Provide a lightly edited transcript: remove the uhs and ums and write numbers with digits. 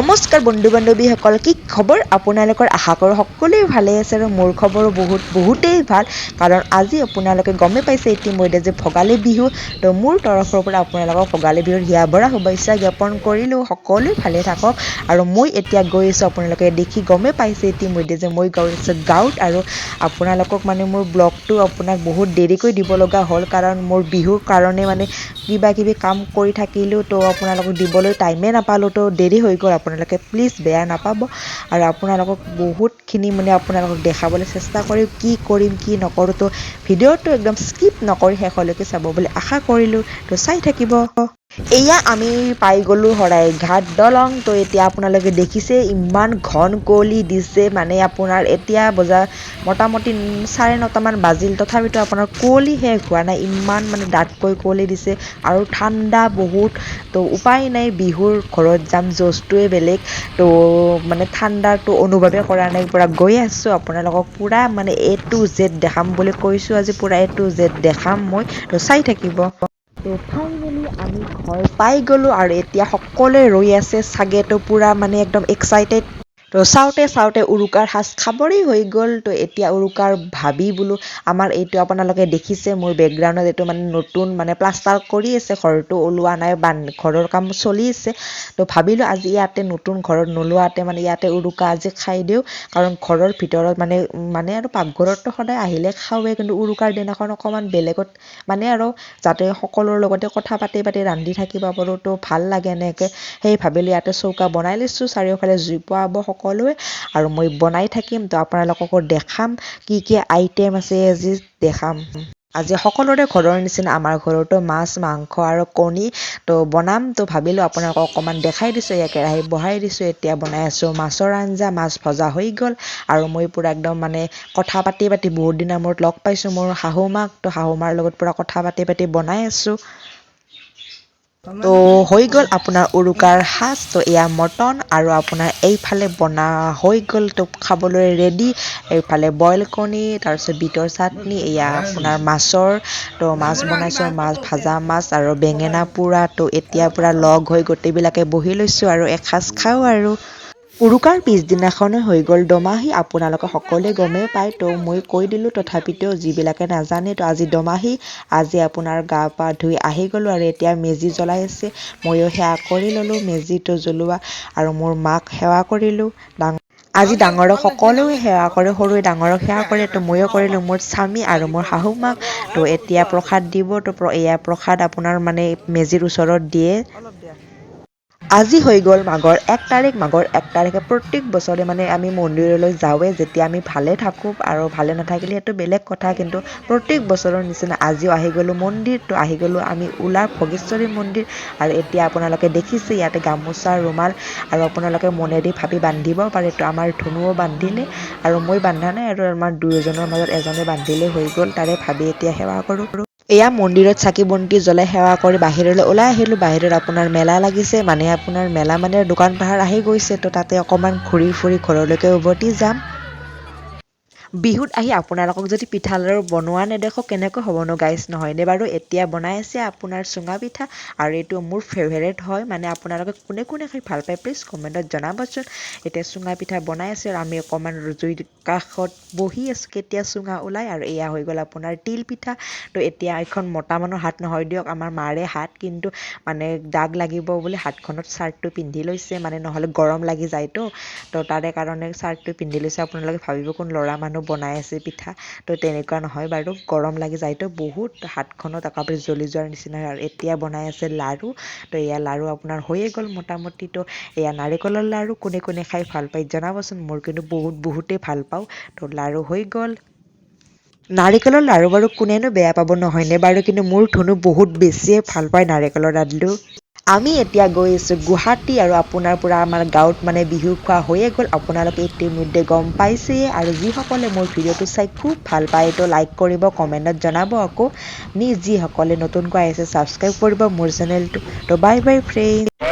নমস্কাৰ বন্ধু বান্ধৱীসকল, কি খবৰ আপোনালোকৰ? আশা কৰোঁ সকলোৱে ভালে আছে আৰু মোৰ খবৰো বহুতেই ভাল। কাৰণ আজি আপোনালোকে গমেই পাইছে ইতিমধ্যে যে ভোগালী বিহু। তো মোৰ তৰফৰ পৰা আপোনালোকক ভোগালী বিহুৰ হিয়া ভৰা শুভেচ্ছা জ্ঞাপন কৰিলোঁ। সকলোৱে ভালে থাকক। আৰু মই এতিয়া গৈ আছোঁ, আপোনালোকে দেখি গমেই পাইছে ইতিমধ্যে যে মই গৈ আছোঁ গাঁৱত। আৰু আপোনালোকক মানে মোৰ ব্লগটো আপোনাক বহুত দেৰিকৈ দিব লগা হ'ল, কাৰণ মোৰ বিহুৰ কাৰণে মানে কিবা কিবি কাম কৰি থাকিলোঁ, তো আপোনালোকক দিবলৈ টাইমেই নাপালোঁ। তো দেৰি হৈ গ'ল, আপোনালোকে প্লিজ বেয়া নাপাব। আৰু আপোনালোকক বহুতখিনি মানে আপোনালোকক দেখাবলৈ চেষ্টা কৰিম, কি কৰিম কি নকৰোঁ। তো ভিডিঅ'টো একদম স্কিপ নকৰি শেষলৈকে চাব বুলি আশা কৰিলোঁ। তো চাই থাকিব। এয়া আমি পাই গ'লোঁ শৰাইঘাট দলং। তো এতিয়া আপোনালোকে দেখিছে ইমান ঘন কুঁৱলী দিছে, মানে আপোনাৰ এতিয়া মোটামুটি 9:30মান বাজিল, তথাপিতো আপোনাৰ কুঁৱলী শেষ হোৱা নাই। ইমান মানে ডাঠকৈ কুঁৱলী দিছে আৰু ঠাণ্ডা বহুত। তো উপায় নাই, বিহুৰ ঘৰত যাম, জ'চটোৱে বেলেগ। তো মানে ঠাণ্ডাৰটো অনুভৱে কৰা নাই, পূৰা গৈ আছোঁ আপোনালোকক পূৰা মানে A to Z দেখাম বুলি কৈছোঁ। আজি পূৰা A to Z দেখাম মই, তো চাই থাকিব। তো ফাইনেলি আমি ঘৰ পাই গ'লোঁ আৰু এতিয়া সকলোৱে ৰৈ আছে চাগে, তো পূৰা মানে একদম এক্সাইটেড। তো চাওঁতে উৰুকাৰ সাজ খাবৰেই হৈ গ'ল। তো এতিয়া উৰুকাৰ ভাবি বোলো আমাৰ এইটো আপোনালোকে দেখিছে মোৰ বেকগ্ৰাউণ্ডত, এইটো মানে নতুন মানে প্লাষ্টাৰ কৰি আছে, ঘৰটো ওলোৱা নাই, ঘৰৰ কাম চলি আছে। তো ভাবিলোঁ আজি ইয়াতে নতুন ঘৰত নোলোৱাতে মানে ইয়াতে উৰুকা আজি খাই দিওঁ। কাৰণ ঘৰৰ ভিতৰত মানে আৰু পাকঘৰততো সদায় আহিলে খাওঁৱে, কিন্তু উৰুকাৰ দিনাখন অকণমান বেলেগত মানে আৰু যাতে সকলোৰ লগতে কথা পাতি ৰান্ধি থাকিব পাৰোঁ, তো ভাল লাগে এনেকৈ। সেই ভাবিলোঁ ইয়াতে চৌকা বনাই লৈছোঁ, চাৰিওফালে জুই পোৱাব সকলোৱে, আৰু মই বনাই থাকিম। তো আপোনালোককো দেখাম কি কি আইটেম আছে আজি দেখাম। আজি সকলোৰে ঘৰৰ নিচিনা আমাৰ ঘৰতো মাছ মাংস আৰু কণী তো বনাম। তো ভাবিলোঁ আপোনালোকক অকণমান দেখাই দিছোঁ। এয়া কেৰাহী বহাই দিছোঁ, এতিয়া বনাই আছোঁ মাছৰ আঞ্জা। মাছ ভজা হৈ গ'ল আৰু মই পূৰা একদম মানে কথা পাতি বহুত দিনৰ মূৰত লগ পাইছোঁ মোৰ শাহু মাক। তো শাহু মাৰ লগত পূৰা কথা পাতি বনাই আছোঁ। তো হৈ গ'ল আপোনাৰ উৰুকাৰ সাজ। তো এয়া মটন আৰু আপোনাৰ এইফালে বনা হৈ গ'ল, তো খাবলৈ ৰেডি। এইফালে বইল কণী, তাৰপিছত বিটৰ চাটনি, এয়া আপোনাৰ মাছৰ। তো মাছ বনাইছোঁ, মাছ ভাজা মাছ আৰু বেঙেনা পোৰা। তো এতিয়া পূৰা লগ হৈ গোটেইবিলাকে বহি লৈছোঁ আৰু এসাঁজ খাওঁ আৰু। উৰুকাৰ পিছদিনাখনে হৈ গ'ল দমাহী, আপোনালোকে সকলোৱে গমেই পায়। তো মই কৈ দিলোঁ, তথাপিতো যিবিলাকে নাজানে, তো আজি দমাহী। আজি আপোনাৰ গা পা ধুই আহি গ'লোঁ আৰু এতিয়া মেজি জ্বলাই আছে। ময়ো সেৱা কৰি ল'লোঁ মেজিটো জ্বলোৱা, আৰু মোৰ মাক সেৱা কৰিলোঁ। আজি ডাঙৰক সকলোৱে সেৱা কৰে, সৰুৱে ডাঙৰক সেৱা কৰে। তো ময়ো কৰিলোঁ মোৰ স্বামী আৰু মোৰ শাহু মাক। তো এতিয়া প্ৰসাদ দিব। তো এয়া প্ৰসাদ আপোনাৰ মানে মেজিৰ ওচৰত দিয়ে। আজি হৈ গ'ল মাঘৰ 1 তাৰিখ। মাঘৰ 1 তাৰিখে প্ৰত্যেক বছৰে মানে আমি মন্দিৰলৈ যাওঁৱেই, যেতিয়া আমি ভালে থাকোঁ। আৰু ভালে নাথাকিলে সেইটো বেলেগ কথা, কিন্তু প্ৰত্যেক বছৰৰ নিচিনা আজিও আহি গ'লোঁ মন্দিৰ। তো আহি গ'লোঁ আমি উলাৰ ভোগেশ্বৰী মন্দিৰ। আৰু এতিয়া আপোনালোকে দেখিছে ইয়াতে গামোচা ৰুমাল, আৰু আপোনালোকে মনেদি ভাবি বান্ধিব পাৰে। তো আমাৰ ধনুও বান্ধিলে, আৰু মই বান্ধা নাই, আৰু আমাৰ দুয়োজনৰ মাজত এজনে বান্ধিলে হৈ গ'ল। তাৰে ভাবি এতিয়া সেৱা কৰোঁ। এয়া মন্দিৰত চাকি বন্তি জ্বলাই সেৱা কৰি বাহিৰলৈ ওলাই আহিলোঁ। বাহিৰত আপোনাৰ মেলা লাগিছে, মানে আপোনাৰ মেলা মানে দোকান পাহাৰ আহি গৈছে। তো তাতে অকণমান ঘূৰি ফুৰি ঘৰলৈকে উভতি যাম। বিহুত আহি আপোনালোকক যদি পিঠা লাড়ু বনোৱা নেদেখোঁ কেনেকৈ হ'বনো গাইজ, নহয়নে বাৰু? এতিয়া বনাই আছে আপোনাৰ চুঙা পিঠা, আৰু এইটো মোৰ ফেভাৰেট হয়। মানে আপোনালোকে কোনে কোনে খাই ভাল পায় প্লিজ কমেণ্টত জনাবচোন। এতিয়া চুঙা পিঠা বনাই আছে আৰু আমি অকণমান জুইৰ কাষত বহি আছোঁ, কেতিয়া চুঙা ওলাই। আৰু এয়া হৈ গ'ল আপোনাৰ তিল পিঠা। তো এতিয়া এখন মতা মানুহৰ হাত নহয় দিয়ক, আমাৰ মাৰে হাত, কিন্তু মানে দাগ লাগিব বুলি হাতখনত চাৰ্টটো পিন্ধি লৈছে, মানে নহ'লে গৰম লাগি যায়তো। তো তাৰে কাৰণে চাৰ্টটো পিন্ধি লৈছে। আপোনালোকে ভাবিব কোন ল'ৰা মানুহ বনাই আছে পিঠা। তো তেনেকুৱা নহয় বাৰু, গৰম লাগি যায়তো বহুত, হাতখনত একেবাৰে জ্বলি যোৱাৰ নিচিনা হয়। আৰু এতিয়া বনাই আছে লাড়ু। তো এয়া লাড়ু আপোনাৰ হৈয়ে গ'ল মোটামুটি। তো এয়া নাৰিকলৰ লাড়ু, কোনে কোনে খাই ভাল পায় জনাবচোন। মোৰ কিন্তু বহুতেই ভাল পাওঁ। তো লাড়ু হৈ গ'ল। নাৰিকলৰ লাড়ু বাৰু কোনেনো বেয়া পাব, নহয়নে বাৰু? কিন্তু মোৰ ধনু বহুত বেছিয়ে ভাল পায় নাৰিকলৰ লাডু। আমি এতিয়া গৈ আছোঁ গুৱাহাটী, আৰু আপোনাৰ পৰা আমাৰ গাঁৱত মানে বিহু খোৱা হৈয়ে গ'ল। আপোনালোকে ইতিমধ্যে গম পাইছেই। আৰু যিসকলে মোৰ ভিডিঅ'টো চাই খুব ভাল পায়, তো লাইক কৰিব, কমেণ্টত জনাব। আকৌ যিসকলে নতুনকৈ আহিছে ছাবস্ক্ৰাইব কৰিব মোৰ চেনেলটো। তো বাই বাই ফ্ৰেণ্ড।